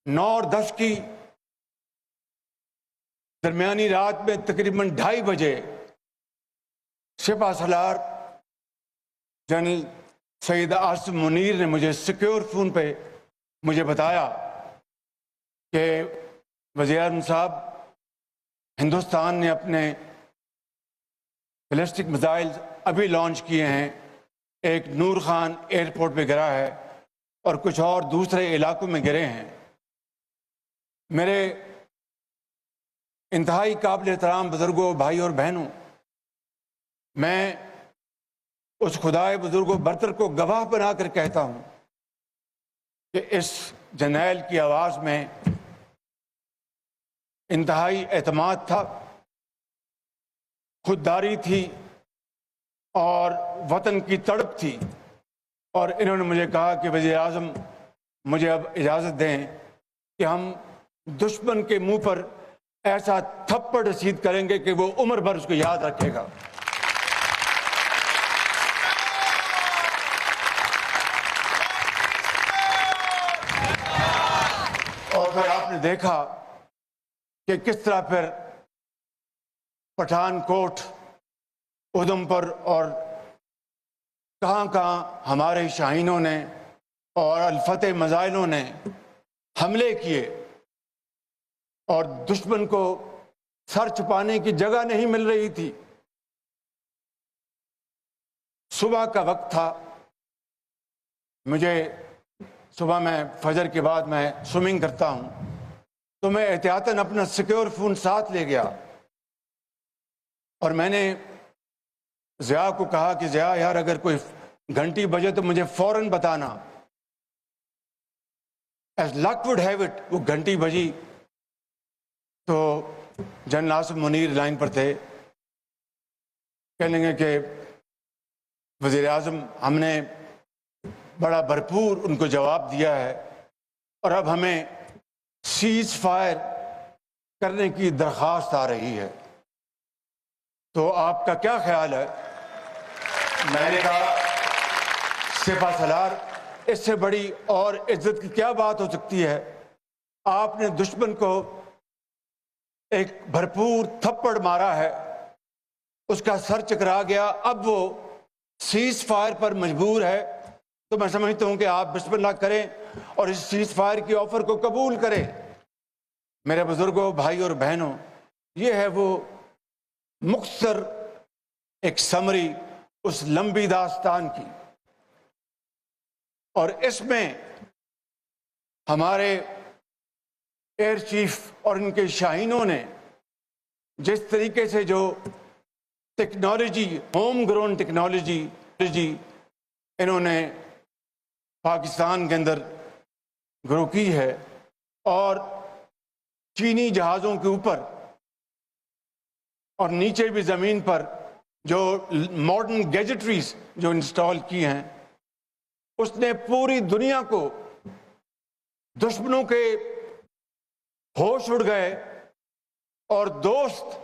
9 اور 10 کی درمیانی رات میں تقریباً 2:30 بجے سپہ سالار جنرل سید عاصم منیر نے مجھے سیکیور فون پہ مجھے بتایا کہ وزیر اعظم صاحب، ہندوستان نے اپنے بیلسٹک میزائل ابھی لانچ کیے ہیں، ایک نور خان ایئرپورٹ پہ گرا ہے اور کچھ اور دوسرے علاقوں میں گرے ہیں۔ میرے انتہائی قابل احترام بزرگوں، بھائی اور بہنوں، میں اس خدائے بزرگ و برتر کو گواہ بنا کر کہتا ہوں کہ اس جرنیل کی آواز میں انتہائی اعتماد تھا، خودداری تھی اور وطن کی تڑپ تھی، اور انہوں نے مجھے کہا کہ وزیر اعظم مجھے اب اجازت دیں کہ ہم دشمن کے منہ پر ایسا تھپڑ رسید کریں گے کہ وہ عمر بھر اس کو یاد رکھے گا۔ اور پھر آپ نے دیکھا کہ کس طرح پھر پٹھان کوٹ، ادھمپور اور کہاں کہاں ہمارے شاہینوں نے اور الفتح میزائلوں نے حملے کیے، اور دشمن کو سر چھپانے کی جگہ نہیں مل رہی تھی۔ صبح کا وقت تھا، مجھے صبح میں فجر کے بعد میں سوئمنگ کرتا ہوں، تو میں احتیاطاً اپنا سیکیور فون ساتھ لے گیا، اور میں نے ضیاء کو کہا کہ ضیاء یار، اگر کوئی گھنٹی بجے تو مجھے فوراً بتانا۔ As luck would have it, وہ گھنٹی بجی تو جنرل عاصم منیر لائن پر تھے، کہنے لگے کہ وزیر اعظم، ہم نے بڑا بھرپور ان کو جواب دیا ہے، اور اب ہمیں سیز فائر کرنے کی درخواست آ رہی ہے، تو آپ کا کیا خیال ہے؟ میں نے کہا سپہ سالار، اس سے بڑی اور عزت کی کیا بات ہو سکتی ہے؟ آپ نے دشمن کو ایک بھرپور تھپڑ مارا ہے، اس کا سر چکرا گیا، اب وہ سیز فائر پر مجبور ہے، تو میں سمجھتا ہوں کہ آپ بسم اللہ کریں اور اس سیز فائر کی آفر کو قبول کریں۔ میرے بزرگوں، بھائی اور بہنوں، یہ ہے وہ مختصر ایک سمری اس لمبی داستان کی، اور اس میں ہمارے ایئر چیف اور ان کے شاہینوں نے جس طریقے سے جو ٹیکنالوجی، ہوم گرون ٹیکنالوجی انہوں نے پاکستان کے اندر گرو کی ہے، اور چینی جہازوں کے اوپر اور نیچے بھی زمین پر جو ماڈرن گیجٹریز جو انسٹال کی ہیں، اس نے پوری دنیا کو، دشمنوں کے ہوش اڑ گئے اور دوست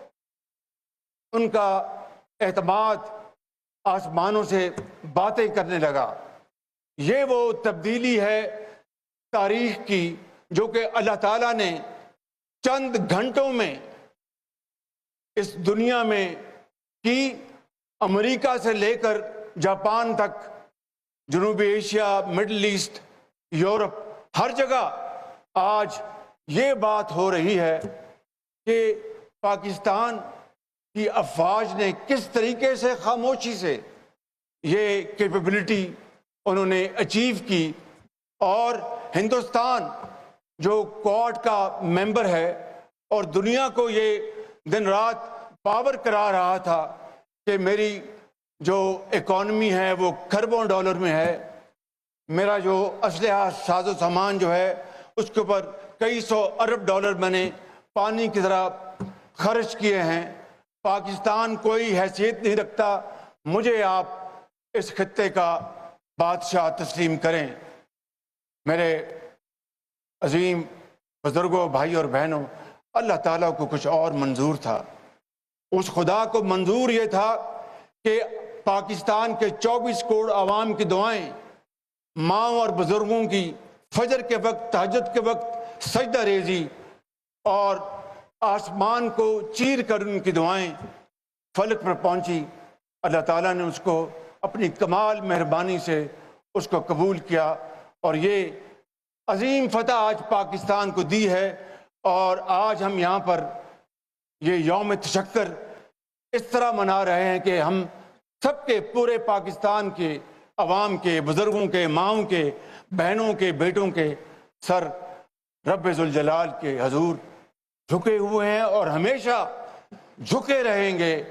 ان کا اعتماد آسمانوں سے باتیں کرنے لگا۔ یہ وہ تبدیلی ہے تاریخ کی جو کہ اللہ تعالیٰ نے چند گھنٹوں میں اس دنیا میں کی۔ امریکہ سے لے کر جاپان تک، جنوبی ایشیا، مڈل ایسٹ، یورپ، ہر جگہ آج یہ بات ہو رہی ہے کہ پاکستان کی افواج نے کس طریقے سے خاموشی سے یہ کیپیبلٹی انہوں نے اچیو کی، اور ہندوستان جو کوڈ کا ممبر ہے اور دنیا کو یہ دن رات پاور کرا رہا تھا کہ میری جو اکانومی ہے وہ کھربوں ڈالر میں ہے، میرا جو اسلحہ ساز و سامان جو ہے اس کے اوپر کئی سو ارب ڈالر میں نے پانی کی طرح خرچ کیے ہیں، پاکستان کوئی حیثیت نہیں رکھتا، مجھے آپ اس خطے کا بادشاہ تسلیم کریں۔ میرے عظیم بزرگوں، بھائی اور بہنوں، اللہ تعالیٰ کو کچھ اور منظور تھا۔ اس خدا کو منظور یہ تھا کہ پاکستان کے 24 کروڑ عوام کی دعائیں، ماں اور بزرگوں کی فجر کے وقت، تہجد کے وقت سجدہ ریزی اور آسمان کو چیر کر ان کی دعائیں فلک پر پہنچی، اللہ تعالیٰ نے اس کو اپنی کمال مہربانی سے اس کو قبول کیا، اور یہ عظیم فتح آج پاکستان کو دی ہے۔ اور آج ہم یہاں پر یہ یوم تشکر اس طرح منا رہے ہیں کہ ہم سب کے، پورے پاکستان کے عوام کے، بزرگوں کے، ماؤں کے، بہنوں کے، بیٹوں کے سر رب ذوالجلال کے حضور جھکے ہوئے ہیں اور ہمیشہ جھکے رہیں گے۔